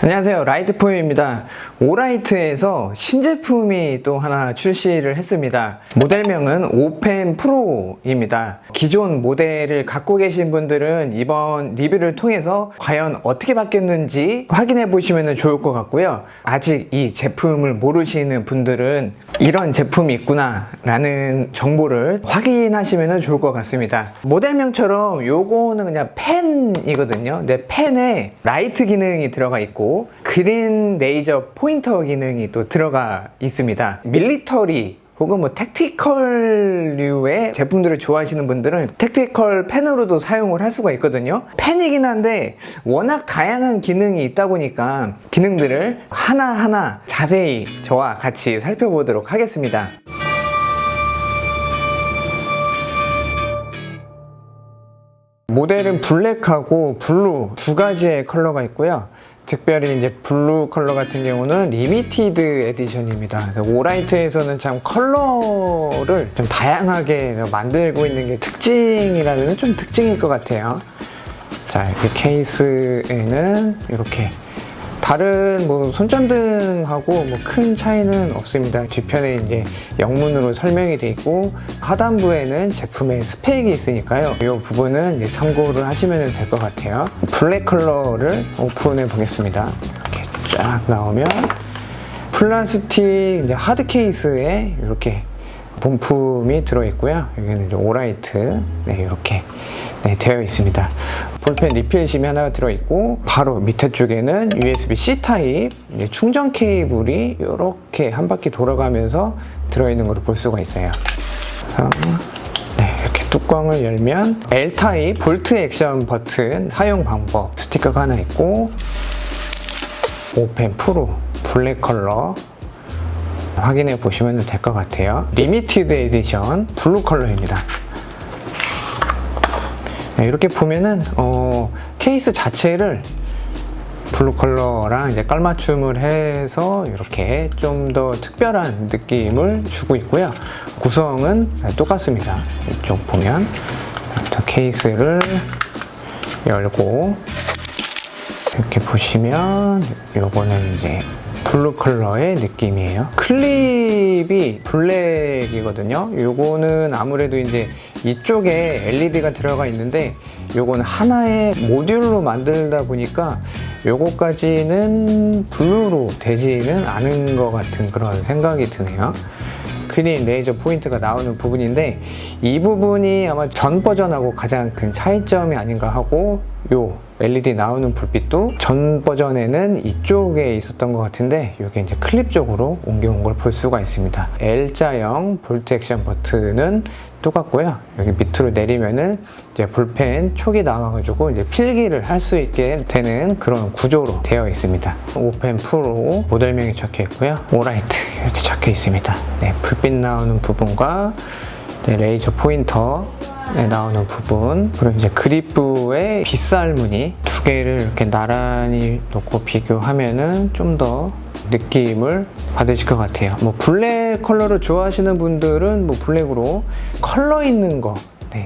안녕하세요, 라이트포유입니다. 오라이트에서 신제품이 또 하나 출시를 했습니다. 모델명은 오펜 프로입니다. 기존 모델을 갖고 계신 분들은 이번 리뷰를 통해서 과연 어떻게 바뀌었는지 확인해 보시면 좋을 것 같고요. 아직 이 제품을 모르시는 분들은 이런 제품이 있구나 라는 정보를 확인하시면 좋을 것 같습니다. 모델명처럼 요거는 그냥 펜이거든요. 근데 펜에 라이트 기능이 들어가 있고 그린 레이저 포인터 기능이 또 들어가 있습니다. 밀리터리 혹은 뭐 택티컬류의 제품들을 좋아하시는 분들은 택티컬 펜으로도 사용을 할 수가 있거든요. 펜이긴 한데 워낙 다양한 기능이 있다 보니까 기능들을 하나하나 자세히 저와 같이 살펴보도록 하겠습니다. 모델은 블랙하고 블루 두 가지의 컬러가 있고요. 특별히 이제 블루 컬러 같은 경우는 리미티드 에디션입니다. 오라이트에서는 참 컬러를 좀 다양하게 만들고 있는 게 특징이라면 좀 특징일 것 같아요. 자, 이렇게 케이스에는 이렇게 다른 뭐 손전등하고 뭐 큰 차이는 없습니다. 뒤편에 이제 영문으로 설명이 되어 있고 하단부에는 제품의 스펙이 있으니까요. 이 부분은 이제 참고를 하시면 될 것 같아요. 블랙 컬러를 오픈해 보겠습니다. 이렇게 쫙 나오면 플라스틱 이제 하드 케이스에 이렇게 본품이 들어있고요. 여기는 이제 오라이트 이렇게 되어 있습니다. 볼펜 리필심이 하나 들어있고 바로 밑에 쪽에는 USB-C 타입 충전 케이블이 이렇게 한 바퀴 돌아가면서 들어있는 걸 볼 수가 있어요. 이렇게 뚜껑을 열면 L 타입 볼트 액션 버튼 사용 방법 스티커가 하나 있고 오펜 프로 블랙 컬러 확인해 보시면 될 것 같아요. 리미티드 에디션 블루 컬러입니다. 이렇게 보면은 케이스 자체를 블루 컬러랑 이제 깔맞춤을 해서 이렇게 좀 더 특별한 느낌을 주고 있고요. 구성은 똑같습니다. 이쪽 보면 케이스를 열고 이렇게 보시면 요거는 이제 블루 컬러의 느낌이에요. 클립이 블랙이거든요. 요거는 아무래도 이제 이쪽에 LED가 들어가 있는데 요거는 하나의 모듈로 만들다 보니까 요거까지는 블루로 되지는 않은 것 같은 그런 생각이 드네요. 그린 레이저 포인트가 나오는 부분인데 이 부분이 아마 전 버전하고 가장 큰 차이점이 아닌가 하고 요 LED 나오는 불빛도 전 버전에는 이쪽에 있었던 것 같은데 이게 이제 클립 쪽으로 옮겨온 걸 볼 수가 있습니다. L자형 볼트 액션 버튼은 똑같고요. 여기 밑으로 내리면은 이제 볼펜 촉이 나와가지고 이제 필기를 할 수 있게 되는 그런 구조로 되어 있습니다. 오펜 프로 모델명이 적혀 있고요. 오라이트 이렇게 적혀 있습니다. 불빛 나오는 부분과 레이저 포인터 나오는 부분 그리고 이제 그립부의 빗살 무늬 두 개를 이렇게 나란히 놓고 비교하면은 좀 더 느낌을 받으실 것 같아요. 뭐 블랙 컬러를 좋아하시는 분들은 뭐 블랙으로 컬러 있는 거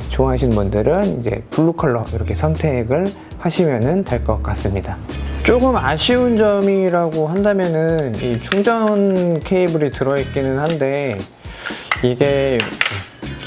좋아하시는 분들은 이제 블루 컬러 이렇게 선택을 하시면 될 것 같습니다. 조금 아쉬운 점이라고 한다면은 이 충전 케이블이 들어있기는 한데 이게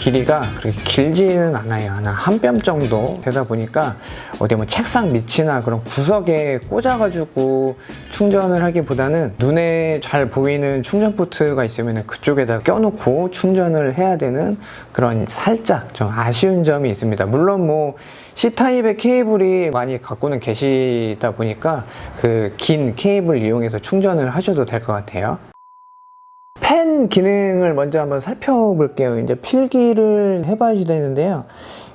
길이가 그렇게 길지는 않아요. 한 뼘 정도 되다 보니까 어디 뭐 책상 밑이나 그런 구석에 꽂아가지고 충전을 하기보다는 눈에 잘 보이는 충전 포트가 있으면 그쪽에다 껴놓고 충전을 해야 되는 그런 살짝 좀 아쉬운 점이 있습니다. 물론 뭐 C타입의 케이블이 많이 갖고는 계시다 보니까 그 긴 케이블 이용해서 충전을 하셔도 될 것 같아요. 펜 기능을 먼저 한번 살펴볼게요. 이제 필기를 해봐야 되는데요.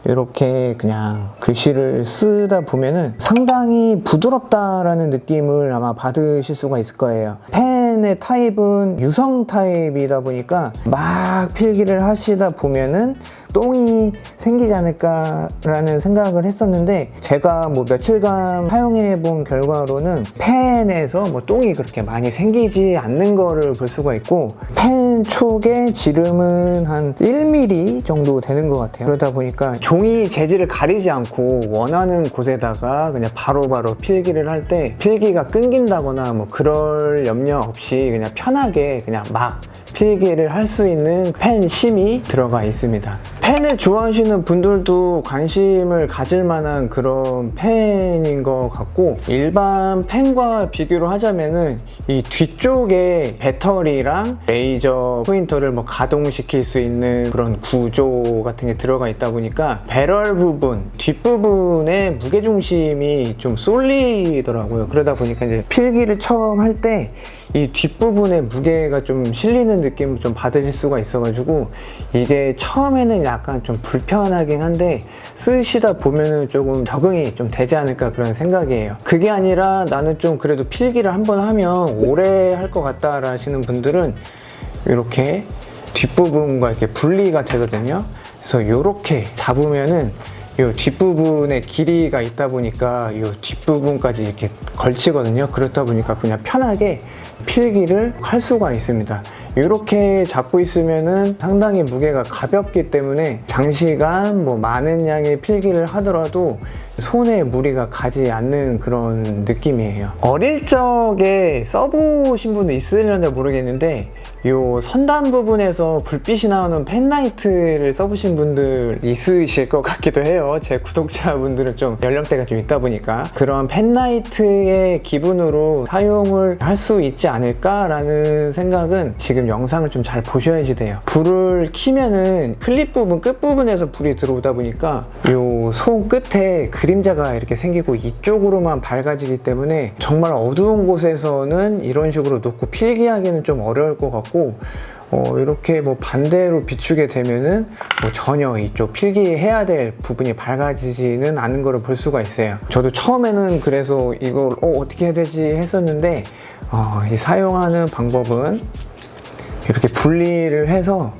이렇게 그냥 글씨를 쓰다 보면은 상당히 부드럽다라는 느낌을 아마 받으실 수가 있을 거예요. 펜의 타입은 유성 타입이다 보니까 막 필기를 하시다 보면은 똥이 생기지 않을까라는 생각을 했었는데, 제가 뭐 며칠간 사용해 본 결과로는 팬에서 뭐 똥이 그렇게 많이 생기지 않는 거를 볼 수가 있고, 팬 촉의 지름은 한 1mm 정도 되는 것 같아요. 그러다 보니까 종이 재질을 가리지 않고 원하는 곳에다가 그냥 바로바로 필기를 할 때 필기가 끊긴다거나 뭐 그럴 염려 없이 그냥 편하게 그냥 막 필기를 할 수 있는 펜심이 들어가 있습니다. 펜을 좋아하시는 분들도 관심을 가질 만한 그런 펜인 것 같고, 일반 펜과 비교를 하자면은 이 뒤쪽에 배터리랑 레이저 포인터를 뭐 가동시킬 수 있는 그런 구조 같은 게 들어가 있다 보니까 배럴 부분, 뒷부분에 무게중심이 좀 쏠리더라고요. 그러다 보니까 이제 필기를 처음 할 때 이 뒷부분에 무게가 좀 실리는 느낌을 좀 받으실 수가 있어가지고, 이게 처음에는 약간 좀 불편하긴 한데 쓰시다 보면은 조금 적응이 좀 되지 않을까 그런 생각이에요. 그게 아니라 나는 좀 그래도 필기를 한번 하면 오래 할 것 같다 하시는 분들은 이렇게 뒷부분과 이렇게 분리가 되거든요. 그래서 이렇게 잡으면은 이 뒷부분에 길이가 있다 보니까 이 뒷부분까지 이렇게 걸치거든요. 그렇다 보니까 그냥 편하게 필기를 할 수가 있습니다. 이렇게 잡고 있으면은 상당히 무게가 가볍기 때문에 장시간 뭐 많은 양의 필기를 하더라도 손에 무리가 가지 않는 그런 느낌이에요. 어릴 적에 써보신 분도 있으려나 모르겠는데, 요 선단 부분에서 불빛이 나오는 펜라이트를 써보신 분들 있으실 것 같기도 해요. 제 구독자분들은 좀 연령대가 좀 있다 보니까 그런 펜라이트의 기분으로 사용을 할 수 있지 않을까라는 생각은 지금 영상을 좀 잘 보셔야지 돼요. 불을 켜면은 클립 부분 끝부분에서 불이 들어오다 보니까 요 손 끝에 그림자가 이렇게 생기고 이쪽으로만 밝아지기 때문에 정말 어두운 곳에서는 이런 식으로 놓고 필기하기는 좀 어려울 것 같고, 이렇게 뭐 반대로 비추게 되면은 뭐 전혀 이쪽 필기해야 될 부분이 밝아지지는 않은 거를 볼 수가 있어요. 저도 처음에는 그래서 이걸 어떻게 해야 되지 했었는데, 이 사용하는 방법은 이렇게 분리를 해서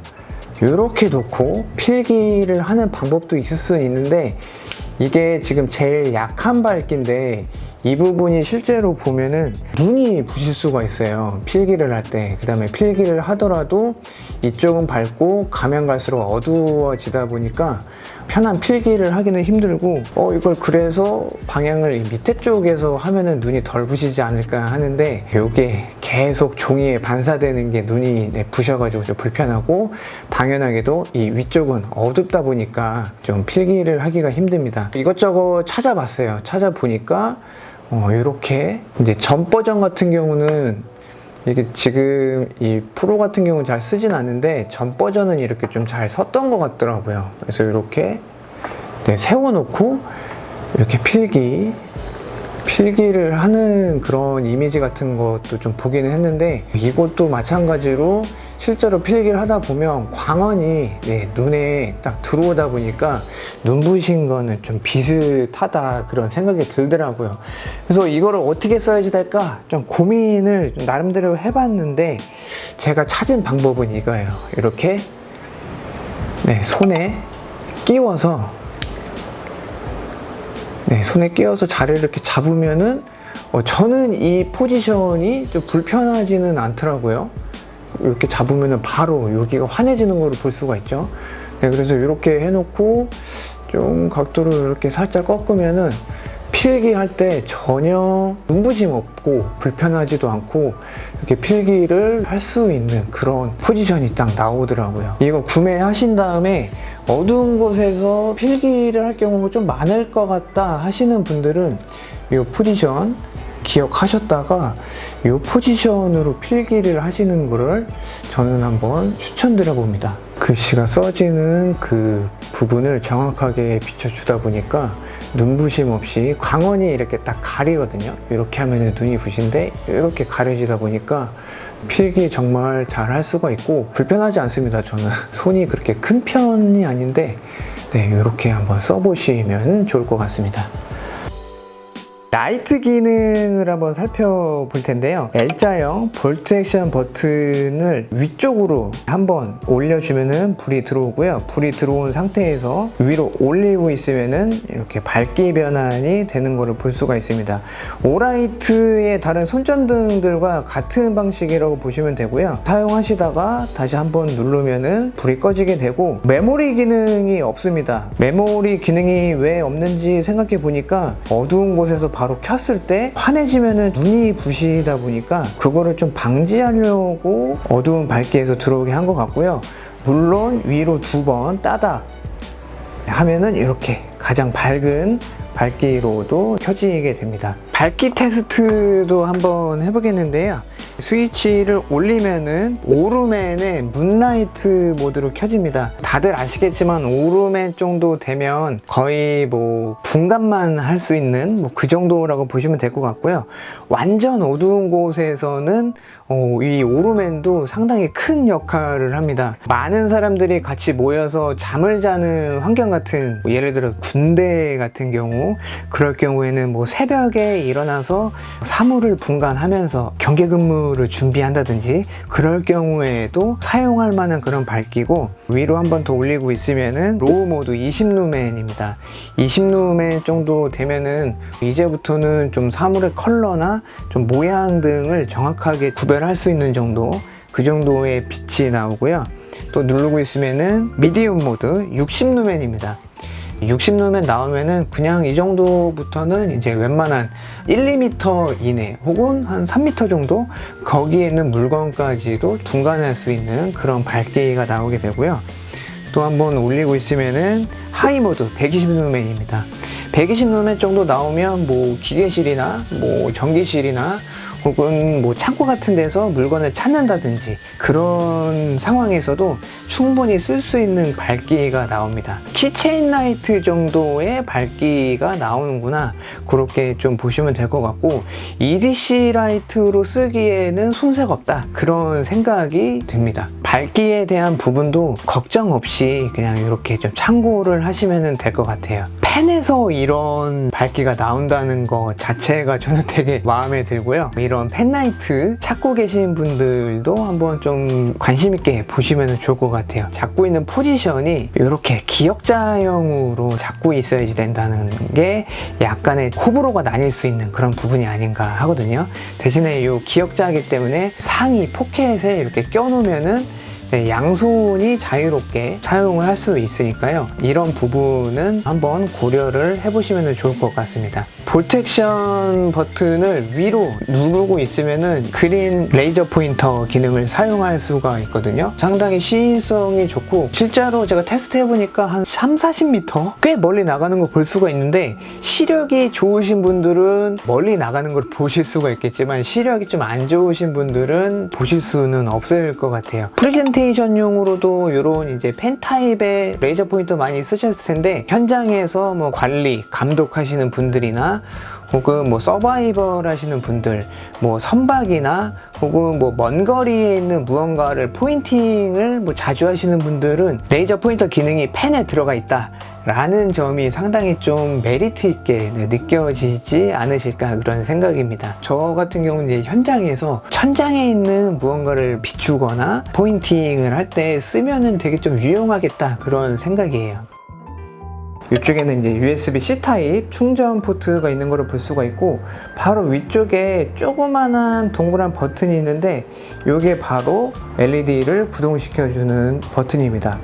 이렇게 놓고 필기를 하는 방법도 있을 수는 있는데, 이게 지금 제일 약한 밝기인데 이 부분이 실제로 보면은 눈이 부실 수가 있어요. 필기를 할 때. 그 다음에 필기를 하더라도 이쪽은 밝고 가면 갈수록 어두워지다 보니까 편한 필기를 하기는 힘들고, 이걸 그래서 방향을 이 밑에 쪽에서 하면은 눈이 덜 부시지 않을까 하는데, 이게 계속 종이에 반사되는 게 눈이 부셔가지고 좀 불편하고, 당연하게도 이 위쪽은 어둡다 보니까 좀 필기를 하기가 힘듭니다. 이것저것 찾아봤어요. 찾아보니까 이렇게 이제 전 버전 같은 경우는, 이게 지금 이 프로 같은 경우는 잘 쓰진 않는데 전 버전은 이렇게 좀 잘 섰던 것 같더라고요. 그래서 이렇게 세워놓고 이렇게 필기를 하는 그런 이미지 같은 것도 좀 보기는 했는데, 이것도 마찬가지로 실제로 필기를 하다 보면 광원이 눈에 딱 들어오다 보니까 눈부신 거는 좀 비슷하다 그런 생각이 들더라고요. 그래서 이거를 어떻게 써야지 될까 좀 고민을 좀 나름대로 해봤는데, 제가 찾은 방법은 이거예요. 이렇게 손에 끼워서 손에 끼워서 자리를 이렇게 잡으면은 저는 이 포지션이 좀 불편하지는 않더라고요. 이렇게 잡으면은 바로 여기가 환해지는 걸 볼 수가 있죠. 그래서 이렇게 해놓고 좀 각도를 이렇게 살짝 꺾으면은 필기할 때 전혀 눈부심 없고 불편하지도 않고 이렇게 필기를 할 수 있는 그런 포지션이 딱 나오더라고요. 이거 구매하신 다음에 어두운 곳에서 필기를 할 경우가 좀 많을 것 같다 하시는 분들은 이 포지션 기억하셨다가 이 포지션으로 필기를 하시는 거를 저는 한번 추천드려 봅니다. 글씨가 써지는 그 부분을 정확하게 비춰주다 보니까 눈부심 없이 광원이 이렇게 딱 가리거든요. 이렇게 하면 눈이 부신데 이렇게 가려지다 보니까 필기 정말 잘 할 수가 있고 불편하지 않습니다. 저는 손이 그렇게 큰 편이 아닌데 이렇게 한번 써보시면 좋을 것 같습니다. 라이트 기능을 한번 살펴볼 텐데요. L자형 볼트 액션 버튼을 위쪽으로 한번 올려주면은 불이 들어오고요. 불이 들어온 상태에서 위로 올리고 있으면은 이렇게 밝기 변환이 되는 것을 볼 수가 있습니다. 오라이트의 다른 손전등들과 같은 방식이라고 보시면 되고요. 사용하시다가 다시 한번 누르면은 불이 꺼지게 되고, 메모리 기능이 없습니다. 메모리 기능이 왜 없는지 생각해 보니까 어두운 곳에서 바로 켰을 때 환해지면은 눈이 부시다 보니까 그거를 좀 방지하려고 어두운 밝기에서 들어오게 한 것 같고요. 물론 위로 2번 따닥 하면은 이렇게 가장 밝은 밝기로도 켜지게 됩니다. 밝기 테스트도 한번 해보겠는데요. 스위치를 올리면은 오르멘의 문라이트 모드로 켜집니다. 다들 아시겠지만 오르멘 정도 되면 거의 뭐 분간만 할 수 있는 뭐 그 정도라고 보시면 될 것 같고요. 완전 어두운 곳에서는 이 오르멘도 상당히 큰 역할을 합니다. 많은 사람들이 같이 모여서 잠을 자는 환경 같은, 예를 들어 군대 같은 경우, 그럴 경우에는 뭐 새벽에 일어나서 사물을 분간하면서 경계 근무를 준비한다든지 그럴 경우에도 사용할 만한 그런 밝기고, 위로 한 번 더 올리고 있으면은 로우 모드 20루멘입니다. 20루멘 정도 되면은 이제부터는 좀 사물의 컬러나 좀 모양 등을 정확하게 구별할 수 있는 정도, 그 정도의 빛이 나오고요. 또 누르고 있으면은 미디움 모드 60루멘입니다. 60루멘 나오면은 그냥 이 정도부터는 이제 웬만한 1, 2m 이내 혹은 한 3m 정도 거기에 있는 물건까지도 분간할 수 있는 그런 밝기가 나오게 되고요. 또 한번 올리고 있으면은 하이 모드 120루멘입니다. 120루멘 정도 나오면 뭐 기계실이나 뭐 전기실이나 혹은 뭐 창고 같은 데서 물건을 찾는다든지 그런 상황에서도 충분히 쓸 수 있는 밝기가 나옵니다. 키체인 라이트 정도의 밝기가 나오는구나, 그렇게 좀 보시면 될 것 같고, EDC 라이트로 쓰기에는 손색 없다, 그런 생각이 듭니다. 밝기에 대한 부분도 걱정 없이 그냥 이렇게 좀 참고를 하시면 될 것 같아요. 펜에서 이런 밝기가 나온다는 것 자체가 저는 되게 마음에 들고요. 이런 펜라이트 찾고 계신 분들도 한번 좀 관심 있게 보시면 좋을 것 같아요. 잡고 있는 포지션이 이렇게 기역자형으로 잡고 있어야지 된다는 게 약간의 호불호가 나뉠 수 있는 그런 부분이 아닌가 하거든요. 대신에 이 기역자이기 때문에 상의 포켓에 이렇게 껴놓으면은 양손이 자유롭게 사용을 할 수 있으니까요. 이런 부분은 한번 고려를 해보시면 좋을 것 같습니다. 볼트 액션 버튼을 위로 누르고 있으면은 그린 레이저 포인터 기능을 사용할 수가 있거든요. 상당히 시인성이 좋고, 실제로 제가 테스트 해보니까 한 30-40m 꽤 멀리 나가는 걸 볼 수가 있는데, 시력이 좋으신 분들은 멀리 나가는 걸 보실 수가 있겠지만 시력이 좀 안 좋으신 분들은 보실 수는 없을 것 같아요. 프레젠테이션용으로도 이런 이제 펜 타입의 레이저 포인터 많이 쓰셨을 텐데, 현장에서 뭐 관리, 감독하시는 분들이나 혹은 뭐 서바이벌 하시는 분들, 뭐 선박이나 혹은 뭐 먼 거리에 있는 무언가를 포인팅을 뭐 자주 하시는 분들은 레이저 포인터 기능이 펜에 들어가 있다 라는 점이 상당히 좀 메리트 있게 느껴지지 않으실까, 그런 생각입니다. 저 같은 경우는 이제 현장에서 천장에 있는 무언가를 비추거나 포인팅을 할 때 쓰면은 되게 좀 유용하겠다, 그런 생각이에요. 이쪽에는 이제 USB-C 타입 충전 포트가 있는 것을 볼 수가 있고, 바로 위쪽에 조그만한 동그란 버튼이 있는데 이게 바로 LED를 구동시켜주는 버튼입니다.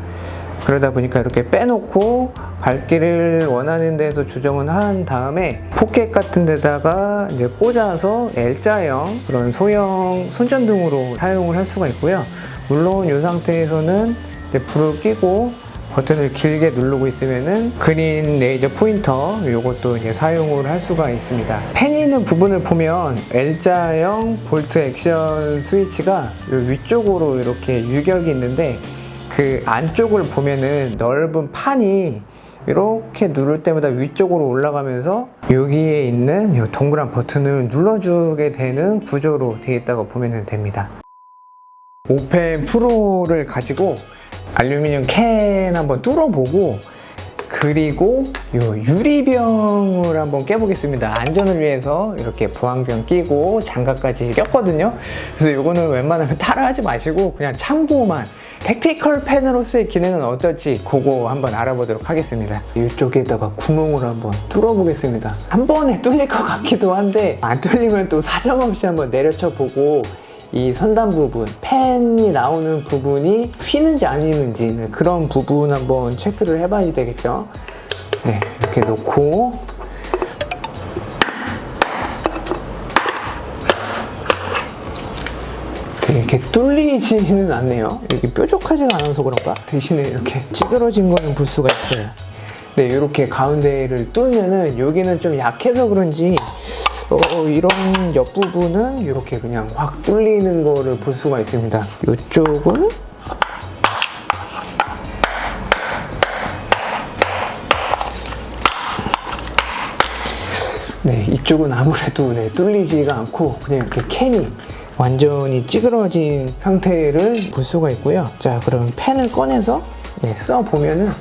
그러다 보니까 이렇게 빼놓고 밝기를 원하는 데서 조정을 한 다음에 포켓 같은 데다가 이제 꽂아서 L자형 그런 소형 손전등으로 사용을 할 수가 있고요. 물론 이 상태에서는 이제 불을 끄고 버튼을 길게 누르고 있으면은 그린 레이저 포인터, 요것도 이제 사용을 할 수가 있습니다. 펜이 있는 부분을 보면 L자형 볼트 액션 스위치가 위쪽으로 이렇게 유격이 있는데, 그 안쪽을 보면은 넓은 판이 이렇게 누를 때마다 위쪽으로 올라가면서 여기에 있는 이 동그란 버튼을 눌러주게 되는 구조로 되어 있다고 보면 됩니다. 오펜 프로를 가지고 알루미늄 캔 한번 뚫어보고 그리고 요 유리병을 한번 깨보겠습니다. 안전을 위해서 이렇게 보안병 끼고 장갑까지 꼈거든요. 그래서 요거는 웬만하면 따라하지 마시고 그냥 참고만, 택티컬 펜으로서의 기능은 어떨지 그거 한번 알아보도록 하겠습니다. 이쪽에다가 구멍을 한번 뚫어보겠습니다. 한 번에 뚫릴 것 같기도 한데 안 뚫리면 또 사정없이 한번 내려쳐 보고 이 선단 부분, 펜이 나오는 부분이 휘는지 안 휘는지 그런 부분 한번 체크를 해봐야 되겠죠. 네, 이렇게 놓고 이렇게 뚫리지는 않네요. 이렇게 뾰족하지가 않아서 그런가? 대신에 이렇게 찌그러진 거는 볼 수가 있어요. 네, 이렇게 가운데를 뚫면은 여기는 좀 약해서 그런지 이런 옆부분은 이렇게 그냥 확 뚫리는 거를 볼 수가 있습니다. 이쪽은 네, 이쪽은 아무래도 뚫리지가 않고 그냥 이렇게 캔이 완전히 찌그러진 상태를 볼 수가 있고요. 자, 그럼 펜을 꺼내서 써보면은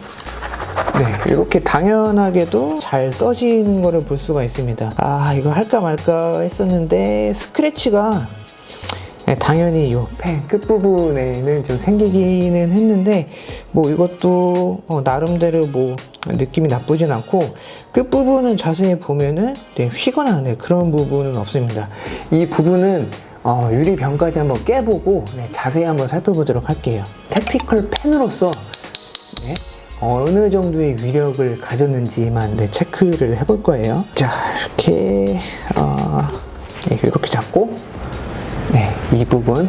이렇게 당연하게도 잘 써지는 거를 볼 수가 있습니다. 아, 이거 할까 말까 했었는데 스크래치가 당연히 이 펜 끝부분에는 좀 생기기는 했는데 뭐 이것도 나름대로 뭐 느낌이 나쁘진 않고 끝부분은 자세히 보면은 휘거나 그런 부분은 없습니다. 이 부분은 유리병까지 한번 깨보고 자세히 한번 살펴보도록 할게요. 택티컬 펜으로서 어느 정도의 위력을 가졌는지만 체크를 해볼 거예요. 자, 이렇게 이렇게 잡고 이 부분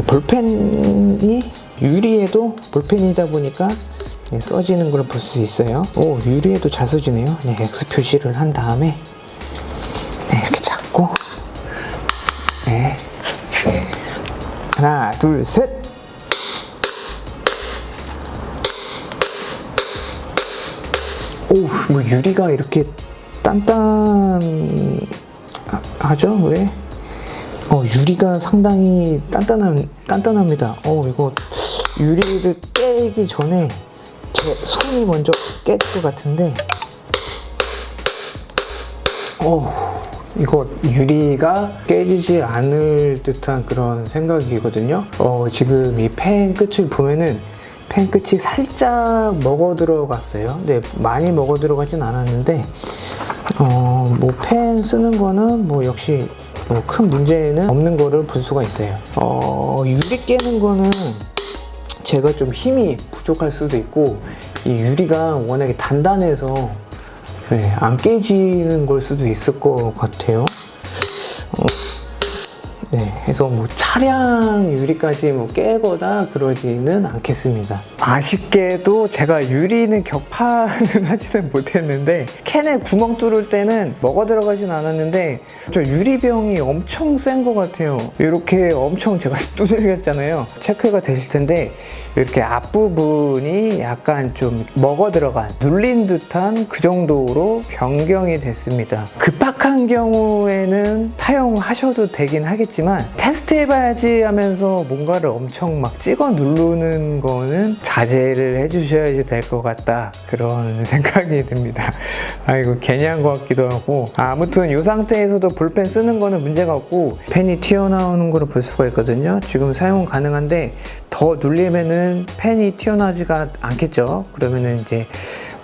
볼펜이 유리에도 볼펜이다 보니까 써지는 걸 볼 수 있어요. 오, 유리에도 잘 써지네요. X 표시를 한 다음에 이렇게 잡고 하나, 둘, 셋. 오, 뭐 유리가 이렇게 단단하죠? 왜? 유리가 상당히 단단합니다. 이거 유리를 깨기 전에 제 손이 먼저 깰 것 같은데, 이거 유리가 깨지지 않을 듯한 그런 생각이거든요. 지금 이 펜 끝을 보면은 펜 끝이 살짝 먹어 들어갔어요. 네, 많이 먹어 들어가진 않았는데, 뭐 펜 쓰는 거는 뭐 역시 뭐 큰 문제는 없는 거를 볼 수가 있어요. 유리 깨는 거는 제가 좀 힘이 부족할 수도 있고, 이 유리가 워낙에 단단해서 안 깨지는 걸 수도 있을 것 같아요. 해서 뭐 차량 유리까지 뭐 깨거나 그러지는 않겠습니다. 아쉽게도 제가 유리는 격파는 하지는 못했는데 캔에 구멍 뚫을 때는 먹어 들어가진 않았는데 저 유리병이 엄청 센 것 같아요. 이렇게 엄청 제가 두들겼잖아요. 체크가 되실 텐데 이렇게 앞부분이 약간 좀 먹어 들어간, 눌린 듯한 그 정도로 변경이 됐습니다. 급박한 경우에는 사용하셔도 되긴 하겠지만 테스트 해봐야지 하면서 뭔가를 엄청 막 찍어 누르는 거는 자제를 해주셔야 될 것 같다, 그런 생각이 듭니다. 이거 괜히 한 것 같기도 하고. 아무튼 이 상태에서도 볼펜 쓰는 거는 문제가 없고 펜이 튀어나오는 거를 볼 수가 있거든요. 지금 사용은 가능한데 더 눌리면은 펜이 튀어나오지가 않겠죠. 그러면은 이제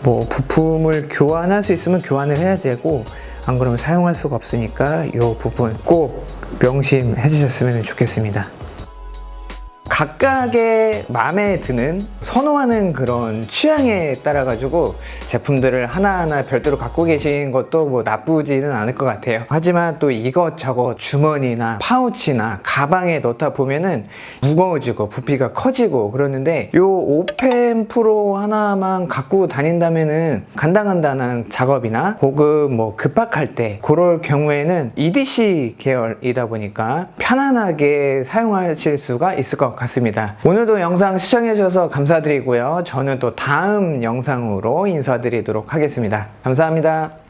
뭐 부품을 교환할 수 있으면 교환을 해야 되고, 안 그러면 사용할 수가 없으니까 이 부분 꼭 명심해 주셨으면 좋겠습니다. 각각의 마음에 드는, 선호하는 그런 취향에 따라 가지고 제품들을 하나하나 별도로 갖고 계신 것도 뭐 나쁘지는 않을 것 같아요. 하지만 또 이것저것 주머니나 파우치나 가방에 넣다 보면은 무거워지고 부피가 커지고 그러는데, 요 오펜 프로 하나만 갖고 다닌다면은 간단한 작업이나 혹은 뭐 급박할 때 그럴 경우에는 EDC 계열이다 보니까 편안하게 사용하실 수가 있을 것 같습니다. 오늘도 영상 시청해 주셔서 감사드리고요. 저는 또 다음 영상으로 인사드리도록 하겠습니다. 감사합니다.